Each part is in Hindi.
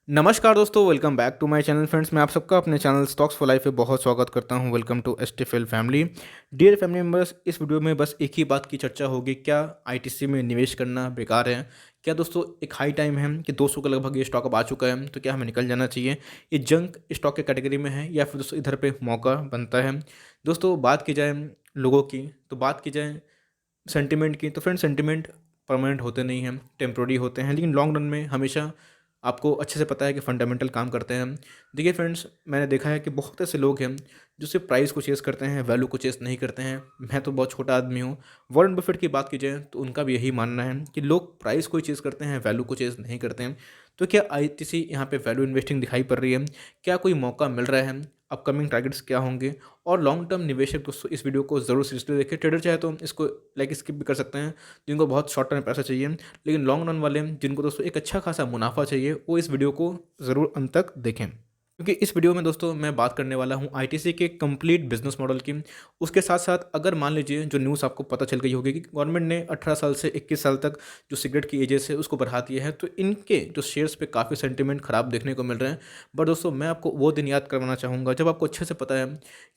नमस्कार दोस्तों, welcome back to my channel friends. मैं आप सबका अपने चैनल स्टॉक्स फॉर लाइफ पे बहुत स्वागत करता हूं। Welcome to STFL family. Dear family members, इस वीडियो में बस एक ही बात की चर्चा होगी, क्या आईटीसी में निवेश करना बेकार है? क्या दोस्तों एक हाई टाइम है कि 200 के लगभग ये स्टॉक अब आ चुका है, तो क्या हमें निकल जाना चाहिए? ये जंक स्टॉक के कैटेगरी में है या फिर दोस्तों इधर पे मौका बनता है? दोस्तों बात की जाए लोगों की, तो बात की जाए सेंटिमेंट की, तो फ्रेंड सेंटिमेंट परमानेंट होते नहीं हैं, टेम्प्रोरी होते हैं, लेकिन लॉन्ग रन में हमेशा आपको अच्छे से पता है कि फंडामेंटल काम करते हैं। देखिए फ्रेंड्स, मैंने देखा है कि बहुत ऐसे लोग हैं जो सिर्फ प्राइस को चेस करते हैं, वैल्यू को चेस नहीं करते हैं। मैं तो बहुत छोटा आदमी हूँ। वॉरेन बफेट की बात की जाए तो उनका भी यही मानना है कि लोग प्राइस को ही चेस करते हैं, वैल्यू को चेस नहीं करते हैं। तो क्या आईटीसी यहाँ पे वैल्यू इन्वेस्टिंग दिखाई पड़ रही है? क्या कोई मौका मिल रहा है? अपकमिंग टारगेट्स क्या होंगे? और लॉन्ग टर्म निवेशक दोस्तों इस वीडियो को ज़रूर सीरियसली देखें। ट्रेडर चाहे तो इसको लाइक स्किप भी कर सकते हैं, जिनको बहुत शॉर्ट टर्म पैसा चाहिए, लेकिन लॉन्ग रन वाले जिनको दोस्तों एक अच्छा खासा मुनाफा चाहिए, वो इस वीडियो को ज़रूर अंत तक देखें। क्योंकि इस वीडियो में दोस्तों मैं बात करने वाला हूँ आईटीसी के कंप्लीट बिजनेस मॉडल की। उसके साथ साथ अगर मान लीजिए जो न्यूज़ आपको पता चल गई होगी कि गवर्नमेंट ने 18 साल से 21 साल तक जो सिगरेट की एजेस है उसको बढ़ा दिया है, तो इनके जो शेयर्स पे काफ़ी सेंटीमेंट ख़राब देखने को मिल रहे हैं। बट दोस्तों मैं आपको वो दिन याद करवाना चाहूँगा जब आपको अच्छे से पता है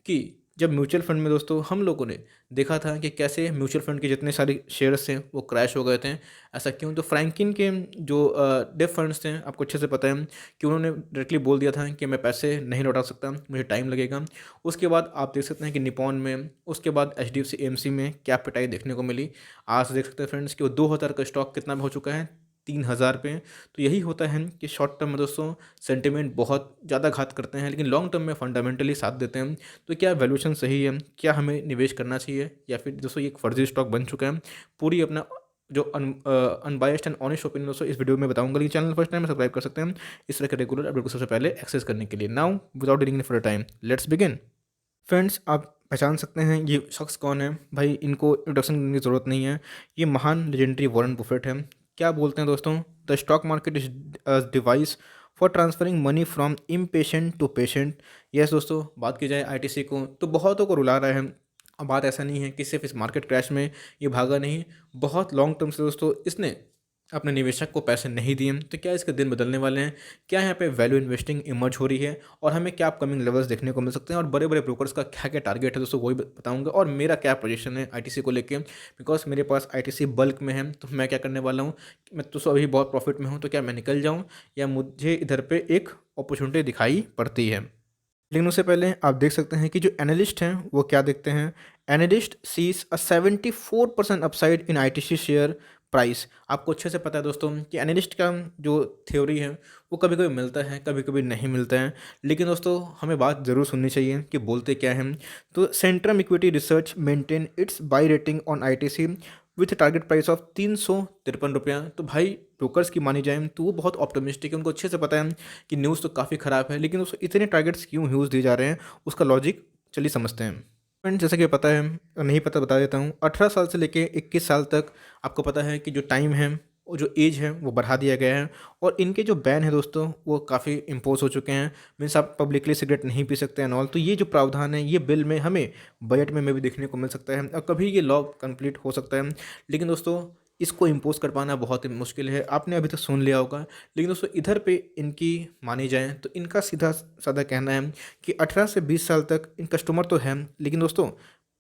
कि जब म्यूचुअल फंड में दोस्तों हम लोगों ने देखा था कि कैसे म्यूचुअल फंड के जितने सारे शेयर्स थे वो क्रैश हो गए थे। ऐसा क्यों? तो फ्रैंकलिन के जो डेफ फंड्स थे, आपको अच्छे से पता है कि उन्होंने डायरेक्टली बोल दिया था कि मैं पैसे नहीं लौटा सकता, मुझे टाइम लगेगा। उसके बाद आप देख सकते हैं कि निपॉन में, उसके बाद एचडीएफसी एएमसी में क्या पिटाई देखने को मिली। आज देख सकते हैं फ्रेंड्स कि वो 2000 का स्टॉक कितना में हो चुका है, 3000 पे। तो यही होता है कि शॉर्ट टर्म में दोस्तों सेंटिमेंट बहुत ज़्यादा घात करते हैं, लेकिन लॉन्ग टर्म में फंडामेंटली साथ देते हैं। तो क्या वैल्यूएशन सही है? क्या हमें निवेश करना चाहिए, या फिर दोस्तों ये एक फर्जी स्टॉक बन चुका है? पूरी अपना जो अनबायस्ड एंड ऑनेस्ट ओपिनियन दोस्तों इस वीडियो में बताऊंगा। लेकिन चैनल फर्स्ट टाइम सब्सक्राइब कर सकते हैं इस तरह के रेगुलर अपडेट को सबसे पहले एक्सेस करने के लिए। Now without dealing for time, let's begin. Friends, आप पहचान सकते हैं ये शख्स कौन है? भाई इनको इंट्रोडक्शन करने की ज़रूरत नहीं है। ये महान लेजेंडरी वॉरेन बुफेट है। क्या बोलते हैं दोस्तों? The stock market is device for transferring money from impatient to patient. Yes दोस्तों, बात की जाए आईटीसी को तो बहुतों को रुला रहा है। अब बात ऐसा नहीं है कि सिर्फ इस मार्केट क्रैश में ये भागा नहीं, बहुत लॉन्ग टर्म से दोस्तों इसने अपने निवेशक को पैसे नहीं दिए। तो क्या इसके दिन बदलने वाले हैं? क्या यहाँ पे वैल्यू इन्वेस्टिंग इमर्ज हो रही है? और हमें क्या अपकमिंग लेवल्स देखने को मिल सकते हैं? और बड़े बड़े ब्रोकर्स का क्या क्या टारगेट है दोस्तों वही बताऊंगा। और मेरा क्या पोजीशन है आईटीसी को लेके, बिकॉज मेरे पास आईटीसी बल्क में है। तो मैं क्या करने वाला हूँ, मैं तो अभी बहुत प्रॉफिट में हूँ, तो क्या मैं निकल जाऊँ या मुझे इधर पे एक अपॉर्चुनिटी दिखाई पड़ती है? लेकिन उससे पहले आप देख सकते हैं कि जो एनालिस्ट हैं वो क्या देखते हैं। Analyst sees a 74% upside in ITC share price. आपको अच्छे से पता है दोस्तों कि एनालिस्ट का जो थ्योरी है वो कभी कभी मिलता है, कभी कभी नहीं मिलता है। लेकिन दोस्तों हमें बात ज़रूर सुननी चाहिए कि बोलते क्या हैं। तो Centrum equity research maintain its by rating on ITC with target price of 353 रुपया। तो भाई ब्रोकर्स की मानी जाए तो वो बहुत ऑप्टिमिस्टिक है, उनको अच्छे से पता है कि न्यूज़ तो काफ़ी ख़राब है, लेकिन उसको इतने टारगेट्स क्यों यूज़ दिए जा रहे हैं, उसका लॉजिक चलिए समझते हैं। फ्रेंड, जैसे कि पता है, नहीं पता बता देता हूँ, 18 साल से लेके 21 साल तक आपको पता है कि जो टाइम है और जो एज है वो बढ़ा दिया गया है। और इनके जो बैन है दोस्तों वो काफ़ी इम्पोज हो चुके हैं। मीन्स आप पब्लिकली सिगरेट नहीं पी सकते एंड ऑल। तो ये जो प्रावधान है ये बिल में हमें बजट में भी देखने को मिल सकता है, और कभी ये लॉ कंप्लीट हो सकता है। लेकिन दोस्तों इसको इम्पोज कर पाना बहुत ही मुश्किल है। आपने अभी तक सुन लिया होगा। लेकिन दोस्तों इधर पे इनकी मानी जाए तो इनका सीधा साधा कहना है कि 18 से 20 साल तक इन कस्टमर तो हैं, लेकिन दोस्तों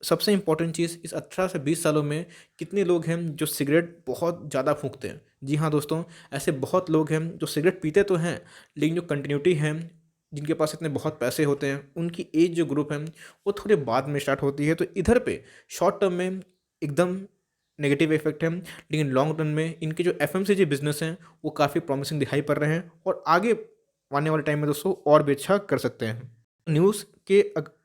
सबसे इंपॉर्टेंट चीज़ इस 18 से 20 सालों में कितने लोग हैं जो सिगरेट बहुत ज़्यादा फूंकते हैं। जी हाँ दोस्तों, ऐसे बहुत लोग हैं जो सिगरेट पीते तो हैं, लेकिन जो कंटिन्यूटी है, जिनके पास इतने बहुत पैसे होते हैं, उनकी एज जो ग्रुप है वो थोड़े बाद में स्टार्ट होती है। तो इधर पे शॉर्ट टर्म में एकदम नेगेटिव इफेक्ट है, लेकिन लॉन्ग रन में इनके जो एफएमसीजी बिजनेस हैं वो काफ़ी प्रॉमिसिंग दिखाई पड़ रहे हैं, और आगे आने वाले टाइम में दोस्तों और भी अच्छा कर सकते हैं। न्यूज़ के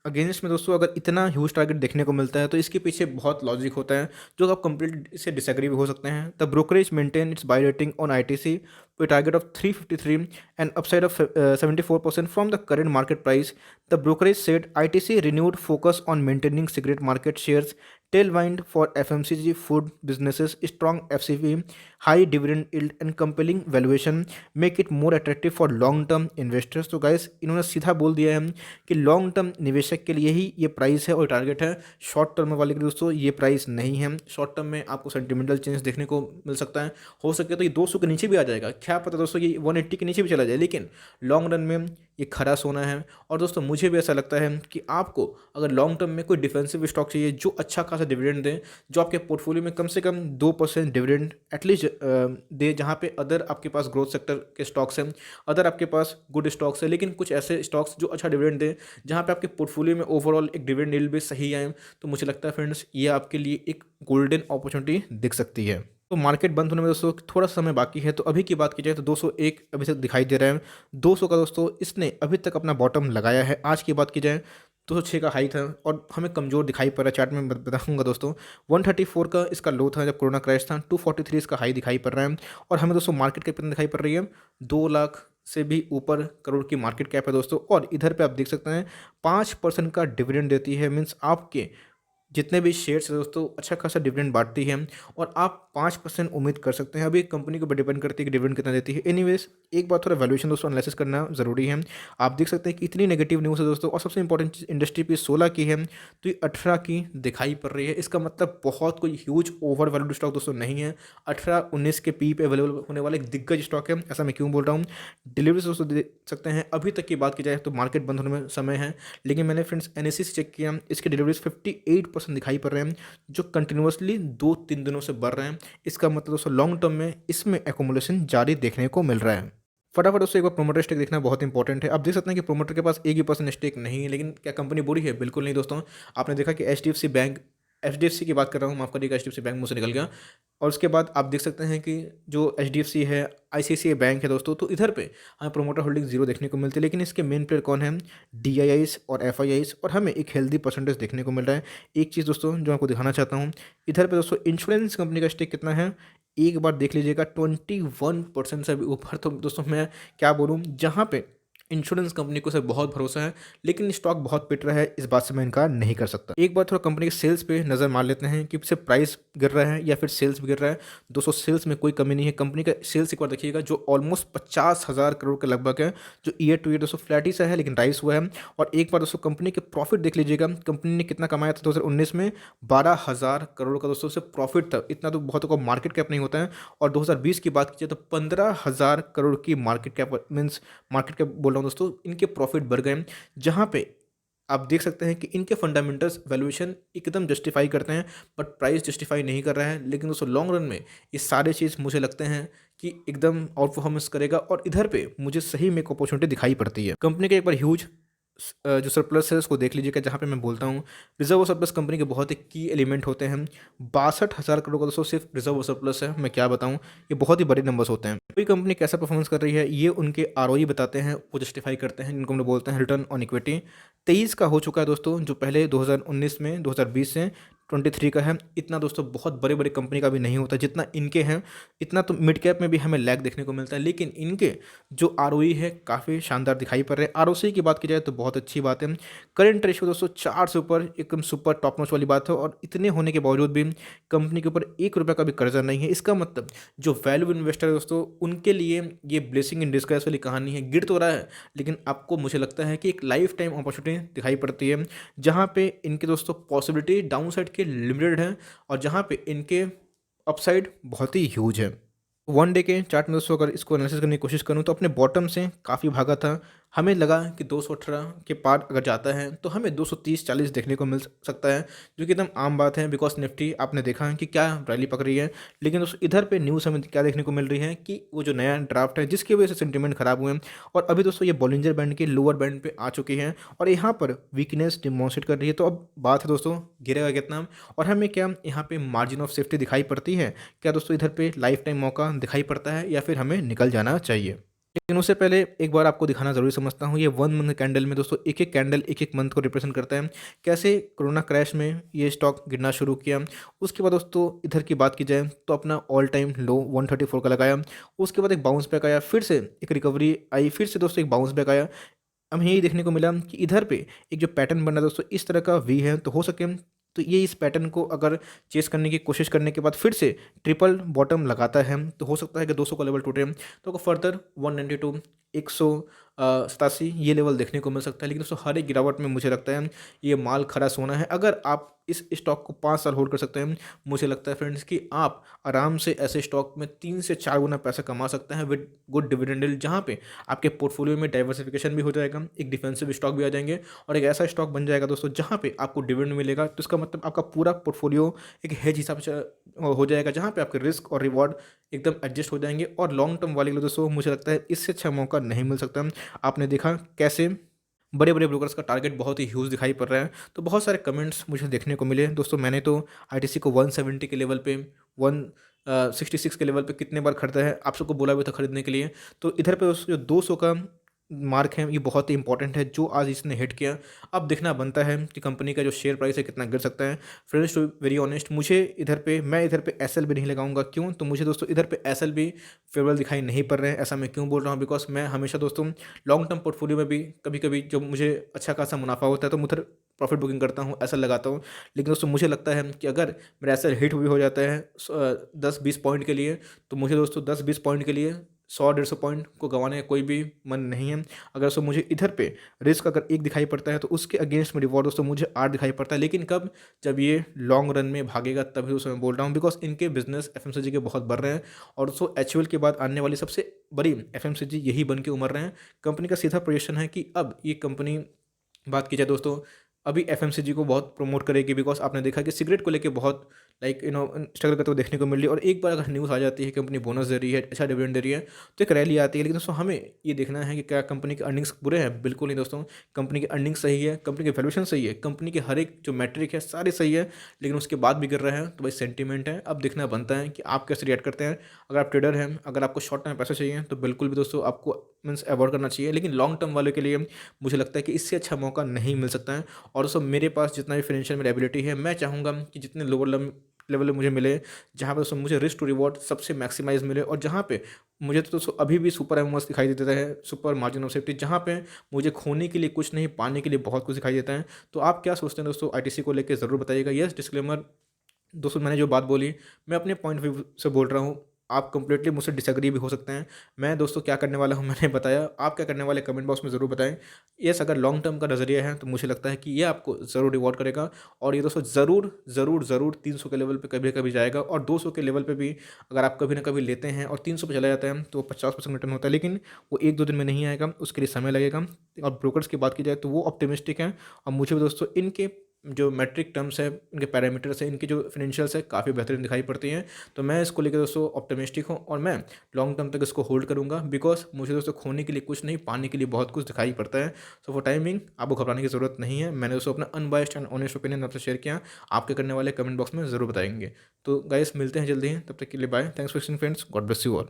अगेंस्ट में दोस्तों अगर इतना ह्यूज टारगेट देखने को मिलता है तो इसके पीछे बहुत लॉजिक होता है, जो आप कंप्लीट इससे डिसएग्री भी हो सकते हैं। The brokerage maintain its buy rating on ITC with target of 353 and upside of 74% from the current market price. The brokerage said ITC renewed focus on maintaining cigarette market shares, tailwind for FMCG food businesses, strong FCV high dividend yield and compelling valuation make it more attractive for long term investors. तो गाइस इन्होंने सीधा बोल दिया है कि लॉन्ग टर्म निवेशक के लिए ही ये प्राइस है और टारगेट है। शॉर्ट टर्म वाले के लिए दोस्तों ये प्राइस नहीं है। शॉर्ट टर्म में आपको सेंटिमेंटल चेंज देखने को मिल सकता है, हो सके तो ये 200 के नीचे भी आ जाएगा, क्या पता दोस्तों ये 180 के नीचे भी चला जाए, लेकिन लॉन्ग रन में ये खरा सोना है। और दोस्तों मुझे भी ऐसा लगता है कि आपको अगर लॉन्ग टर्म में कोई डिफेंसिव स्टॉक चाहिए जो अच्छा खासा डिविडेंड दे, जो आपके पोर्टफोलियो में कम से कम 2% डिविडेंड एटलीस्ट दे, जहाँ पे अदर आपके पास ग्रोथ सेक्टर के स्टॉक्स हैं, अदर आपके पास गुड स्टॉक्स है, लेकिन कुछ ऐसे स्टॉक्स जो अच्छा डिविडेंड दे, जहाँ पे आपके पोर्टफोलियो में ओवरऑल एक डिविडेंड यील्ड भी सही आए, तो मुझे लगता है फ्रेंड्स ये आपके लिए एक गोल्डन अपॉर्चुनिटी दिख सकती है। तो मार्केट बंद होने में दोस्तों थोड़ा समय बाकी है, तो अभी की बात की जाए तो 201 अभी तक दिखाई दे रहा है। 200 का दोस्तों इसने अभी तक अपना बॉटम लगाया है। आज की बात की जाए 206 का हाई था और हमें कमज़ोर दिखाई पड़ रहा है। चार्ट में बताऊंगा दोस्तों 134 का इसका लो था जब कोरोना क्रैश था। 243 इसका हाई दिखाई पड़ रहा है और हमें दोस्तों मार्केट कैप कितना दिखाई पड़ रही है, 2 लाख से भी ऊपर करोड़ की मार्केट कैप है दोस्तों। और इधर पे आप देख सकते हैं 5% का डिविडेंड देती है, मीन्स आपके जितने भी शेयर्स है दोस्तों अच्छा खासा डिविडेंड बांटती है और आप 5% उम्मीद कर सकते हैं। अभी कंपनी के ऊपर डिपेंड करती है कि डिविडेंड कितना देती है। एनीवेज एक बार थोड़ा वैल्यूएशन दोस्तों एनालिसिस करना जरूरी है। आप देख सकते हैं कि इतनी नेगेटिव न्यूज़ है दोस्तों, और सबसे इंपॉर्टेंट चीज़ इंडस्ट्री पे 16 की है तो ये 18 की दिखाई पड़ रही है। इसका मतलब बहुत कोई ह्यूज ओवर वैल्यूड स्टॉक दोस्तों नहीं है। 18-19 के पी पे अवेलेबल होने वाला एक दिग्गज स्टॉक है। ऐसा मैं क्यों बोल रहा हूँ, डिलीवरी दोस्तों देख सकते हैं। अभी तक की बात की जाए तो मार्केट बंद होने में समय है, लेकिन मैंने फ्रेंड्स एनएससी से चेक किया, इसके डिलीवरीज 58% दिखाई पड़ रहे हैं, जो कंटिन्यूसली 2-3 दिनों से बढ़ रहे हैं। इसका मतलब दोस्तों लॉन्ग टर्म में इसमें एकोमुलेशन जारी देखने को मिल रहा है। फटाफट दोस्तों एक बार प्रोमोटर स्टेक देखना बहुत इंपॉर्टेंट है। आप देख सकते हैं कि प्रोमोटर के पास एक ही परसेंट स्टेक नहीं है, लेकिन क्या कंपनी बुरी है? बिल्कुल नहीं दोस्तों। आपने देखा कि एचडीएफसी बैंक, एचडीएफसी की बात कर रहा हूँ, माफ करिएगा, एचडीएफसी बैंक मुंह से निकल गया। और उसके बाद आप देख सकते हैं कि जो एचडीएफसी है, आईसीआईसीआई बैंक है दोस्तों, तो इधर पे हमें प्रोमोटर होल्डिंग जीरो देखने को मिलती है, लेकिन इसके मेन प्लेयर कौन है? डीआईआईस और एफआईआईस, और हमें एक हेल्दी परसेंटेज देखने को मिल रहा है। एक चीज़ दोस्तों जो आपको दिखाना चाहता हूँ, इधर पे दोस्तों इंश्योरेंस कंपनी का स्टेक कितना है, एक बार देख लीजिएगा, 21% से भी ऊपर। तो दोस्तों मैं क्या बोलूँ, जहाँ पे इंश्योरेंस कंपनी को से बहुत भरोसा है, लेकिन स्टॉक बहुत पिट रहा है, इस बात से मैं इनकार नहीं कर सकता। एक बार थोड़ा कंपनी के सेल्स पे नज़र मार लेते हैं कि सिर्फ प्राइस गिर रहा है या फिर सेल्स भी गिर रहा है। दोस्तों सेल्स में कोई कमी नहीं है। कंपनी का सेल्स एक बार देखिएगा जो ऑलमोस्ट 50,000 करोड़ के लगभग है, जो ईयर टू ईयर दोस्तों फ्लैट ही सा है, लेकिन राइस हुआ है। और एक बार दोस्तों कंपनी के प्रॉफिट देख लीजिएगा, कंपनी ने कितना कमाया था 2019 में, 12,000 करोड़ का दोस्तों सिर्फ प्रॉफिट था। इतना तो बहुतों को मार्केट कैप नहीं होता है। और 2020 की बात कीजिए तो 15,000 करोड़ की market cap, means market cap बोल रहा हूँ दोस्तों, इनके प्रॉफिट बढ़ गए, जहाँ पे आप देख सकते हैं कि इनके फंडामेंटल्स वैल्यूएशन एकदम जस्टिफाई करते हैं, बट प्राइस जस्टिफाई नहीं कर रहा है। लेकिन दोस्तों लॉन्ग रन में ये सारे चीज़ मुझे लगते हैं कि एकदम आउट परफॉर्मेंस करेगा, और इधर पे मुझे सही में एक अपॉर्चुनिटी दिखाई पड़ती है। कंपनी का एक बार ह्यूज जो सरप्लस है उसको देख लीजिएगा, जहाँ पे मैं बोलता हूँ रिजर्व और सरप्लस कंपनी के बहुत ही की एलिमेंट होते हैं। 62,000 करोड़ का दोस्तों सिर्फ रिजर्व और सरप्लस है। मैं क्या बताऊँ, ये बहुत ही बड़े नंबर्स होते हैं। कोई कंपनी कैसा परफॉर्मेंस कर रही है ये उनके आरओई बताते हैं, वो जस्टिफाई करते हैं, इनको हम लोग बोलते हैं रिटर्न ऑन इक्विटी। 23 का हो चुका है दोस्तों, जो पहले 2019 में 2020 से 23 का है। इतना दोस्तों बहुत बड़े बड़े कंपनी का भी नहीं होता जितना इनके हैं। इतना तो मिड कैप में भी हमें लैग देखने को मिलता है, लेकिन इनके जो आरओई है काफ़ी शानदार दिखाई पड़ रहे हैं। आरओसी की बात की जाए तो बहुत अच्छी बात है। करंट रेशियो दोस्तों 4 से ऊपर, एकदम सुपर टॉप नॉच वाली बात है। और इतने होने के बावजूद भी कंपनी के ऊपर 1 रुपये का भी कर्जा नहीं है। इसका मतलब जो वैल्यू इन्वेस्टर है दोस्तों, उनके लिए ये ब्लेसिंग इन डिस्गाइज वाली कहानी है। गिर तो रहा है, लेकिन आपको मुझे लगता है कि एक लाइफ टाइम अपॉर्चुनिटी दिखाई पड़ती है, जहाँ पे इनके दोस्तों पॉसिबिलिटी डाउन साइड के लिमिटेड है, और जहाँ पे इनके अपसाइड बहुत ही ह्यूज है। वन डे के चार्ट में दोस्तों अगर इसको एनालिसिस करने की कोशिश करूँ तो अपने बॉटम से काफ़ी भागा था। हमें लगा कि 218 के पार अगर जाता है तो हमें 230-40 देखने को मिल सकता है, जो कि एकदम आम बात है, बिकॉज निफ्टी आपने देखा है कि क्या रैली पकड़ रही है। लेकिन दोस्तों इधर पे न्यूज़ हमें क्या देखने को मिल रही है कि वो जो नया ड्राफ्ट है जिसकी वजह से सेंटीमेंट खराब हुए हैं, और अभी दोस्तों ये बॉलिंजर बैंड के लोअर बैंड पे आ चुकी है और यहाँ पर वीकनेस डिमॉन्स्ट्रेट कर रही है। तो अब बात है दोस्तों गिरेगा कितना, और हमें क्या यहाँ पे मार्जिन ऑफ सेफ्टी दिखाई पड़ती है क्या दोस्तों, इधर पे लाइफ टाइम मौका दिखाई पड़ता है या फिर हमें निकल जाना चाहिए। लेकिन उससे पहले एक बार आपको दिखाना जरूरी समझता हूँ, ये 1 मंथ कैंडल में दोस्तों एक एक कैंडल एक एक मंथ को रिप्रेजेंट करता है। कैसे कोरोना क्रैश में ये स्टॉक गिरना शुरू किया, उसके बाद दोस्तों इधर की बात की जाए तो अपना ऑल टाइम लो 134 का लगाया, उसके बाद एक बाउंस बैक आया, फिर से एक रिकवरी आई, फिर से दोस्तों एक बाउंस बैक आया। हमें यही देखने को मिला कि इधर पे एक जो पैटर्न बन रहा है दोस्तों, इस तरह का वी है, तो हो सके तो ये इस पैटर्न को अगर चेस करने की कोशिश करने के बाद फिर से ट्रिपल बॉटम लगाता है तो हो सकता है कि 200 का लेवल टूटे, तो आपको फर्दर 192 187 ये लेवल देखने को मिल सकता है। लेकिन दोस्तों हर एक गिरावट में मुझे लगता है ये माल खरा सोना है। अगर आप इस स्टॉक को 5 साल होल्ड कर सकते हैं, मुझे लगता है फ्रेंड्स कि आप आराम से ऐसे स्टॉक में 3 से 4 गुना पैसा कमा सकते हैं विद गुड डिविडेंड यील्ड, जहाँ पे आपके पोर्टफोलियो में डाइवर्सिफिकेशन भी हो जाएगा, एक डिफेंसिव स्टॉक भी आ जाएंगे और एक ऐसा स्टॉक बन जाएगा दोस्तों जहाँ पे आपको डिविडेंड मिलेगा। तो इसका मतलब आपका पूरा पोर्टफोलियो एक हेज हिसाब से हो जाएगा, जहाँ पे आपके रिस्क और रिवॉर्ड एकदम एडजस्ट हो जाएंगे। और लॉन्ग टर्म वाले के लिए दोस्तों मुझे लगता है इससे अच्छा मौका नहीं मिल सकता। आपने देखा कैसे बड़े बड़े ब्रोकर्स का टारगेट बहुत ही ह्यूज दिखाई पड़ रहा है। तो बहुत सारे कमेंट्स मुझे देखने को मिले दोस्तों। मैंने तो आईटीसी को 170 के लेवल पे 166 के लेवल पे कितने बार खरीदा है, आप सबको बोला भी था खरीदने के लिए। तो इधर पे उस जो 200 का मार्क है ये बहुत ही इंपॉर्टेंट है जो आज इसने हिट किया। अब देखना बनता है कि कंपनी का जो शेयर प्राइस है कितना गिर सकता है। फ्रेंड्स टू वेरी ऑनेस्ट, मुझे मैं इधर पे एसएल भी नहीं लगाऊंगा। क्यों? तो मुझे दोस्तों इधर पे एसएल भी फेवरेबल दिखाई नहीं पड़ रहे हैं। ऐसा मैं क्यों बोल रहा हूँ? बिकॉज मैं हमेशा दोस्तों लॉन्ग टर्म पोर्टफोलियो में भी कभी कभी जब मुझे अच्छा खासा मुनाफा होता है तो मैं उधर प्रॉफिट बुकिंग करता हूँ, एसएल लगाता हूँ। लेकिन दोस्तों मुझे लगता है कि अगर मेरा एसएल हिट भी हो जाता है 10-20 पॉइंट के लिए, तो मुझे दोस्तों 10-20 पॉइंट के लिए 100-150 पॉइंट को गंवाने का कोई भी मन नहीं है। अगर सो मुझे इधर पे रिस्क अगर एक दिखाई पड़ता है तो उसके अगेंस्ट में रिवॉर्ड दोस्तों मुझे 8 दिखाई पड़ता है। लेकिन कब? जब ये लॉन्ग रन में भागेगा तभी दोस्तों मैं बोल रहा हूँ। बिकॉज इनके बिजनेस एफएमसीजी के बहुत बढ़ रहे हैं और दोस्तों एचयूएल के बाद आने वाली सबसे बड़ी एफएमसीजी यही बन के उमर रहे हैं। कंपनी का सीधा प्रोजेक्शन है कि अब ये कंपनी, बात की जाए दोस्तों, अभी एफएमसीजी को बहुत प्रमोट करेगी। बिकॉज आपने देखा कि सिगरेट को लेके बहुत स्ट्रगल करते हुए देखने को मिल रही है। और एक बार अगर न्यूज़ आ जाती है कंपनी बोनस दे रही है, अच्छा डिविडेंड दे रही है, तो एक रैली आती है। लेकिन दोस्तों हमें ये देखना है कि क्या कंपनी के अर्निंग्स बुरे हैं? बिल्कुल नहीं दोस्तों, कंपनी की अर्निंग्स सही है, कंपनी की वैल्यूएशन सही है, कंपनी के हर एक जो मैट्रिक है सारे सही है, लेकिन उसके बाद भी गिर रहे हैं। तो भाई सेंटीमेंट है। अब देखना बनता है कि आप कैसे रिएक्ट करते हैं। अगर आप ट्रेडर हैं, अगर आपको शॉर्ट टर्म पैसा चाहिए तो बिल्कुल भी दोस्तों आपको मीन्स अवॉइड करना चाहिए। लेकिन लॉन्ग टर्म वाले के लिए मुझे लगता है कि इससे अच्छा मौका नहीं मिल सकता है। और दोस्तों मेरे पास जितना भी फाइनेंशियल मेरी एबिलिटी है, मैं चाहूँगा कि जितने लोअर लेवल में मुझे मिले, जहाँ पे दोस्तों मुझे रिस्क टू रिवॉर्ड सबसे मैक्सिमाइज मिले, और जहाँ पे मुझे तो दोस्तों अभी भी सुपर एमओएस दिखाई देता है, सुपर मार्जिन ऑफ सेफ्टी, जहाँ पे मुझे खोने के लिए कुछ नहीं, पाने के लिए बहुत कुछ दिखाई देता है। तो आप क्या सोचते हैं दोस्तों? आईटीसी को लेकर ज़रूर बताइएगा। यस, डिस्क्लेमर दोस्तों, मैंने जो बात बोली मैं अपने पॉइंट ऑफ व्यू से बोल रहा हूँ। आप कंप्लीटली मुझसे डिसएग्री भी हो सकते हैं। मैं दोस्तों क्या करने वाला हूँ मैंने बताया, आप क्या करने वाले कमेंट बॉक्स में ज़रूर बताएं। यस, अगर लॉन्ग टर्म का नज़रिया है तो मुझे लगता है कि ये आपको ज़रूर रिवॉर्ड करेगा। और ये दोस्तों ज़रूर ज़रूर ज़रूर 300 के लेवल पे कभी कभी जाएगा, और 200 के लेवल पे भी अगर आप कभी ना कभी लेते हैं और 300 पे चला जाता है तो 50% रिटर्न होता है। लेकिन वो 1-2 दिन में नहीं आएगा, उसके लिए समय लगेगा। और ब्रोकर्स की बात की जाए तो वो ऑप्टिमिस्टिक हैं, और मुझे भी दोस्तों इनके जो मैट्रिक टर्म्स है, इनके पैरामीटर्स है, इनकी जो फिनेंशियल्स है काफ़ी बेहतरीन दिखाई पड़ती हैं। तो मैं इसको लेकर दोस्तों ऑप्टिमिस्टिक हूँ, और मैं लॉन्ग टर्म तक इसको होल्ड करूँगा। बिकॉज मुझे दोस्तों खोने के लिए कुछ नहीं, पाने के लिए बहुत कुछ दिखाई पड़ता है। सो फॉर टाइमिंग आपको घबराने की ज़रूरत नहीं है। मैंने दोस्तों अपना अनबायस्ड एंड ऑनेस्ट ओपिनियन आपसे शेयर किया। आपके करने वाले कमेंट बॉक्स में ज़रूर बताएंगे। तो गाइस मिलते हैं जल्दी ही, तब तक के लिए bye. Thanks for listening friends, God bless you all.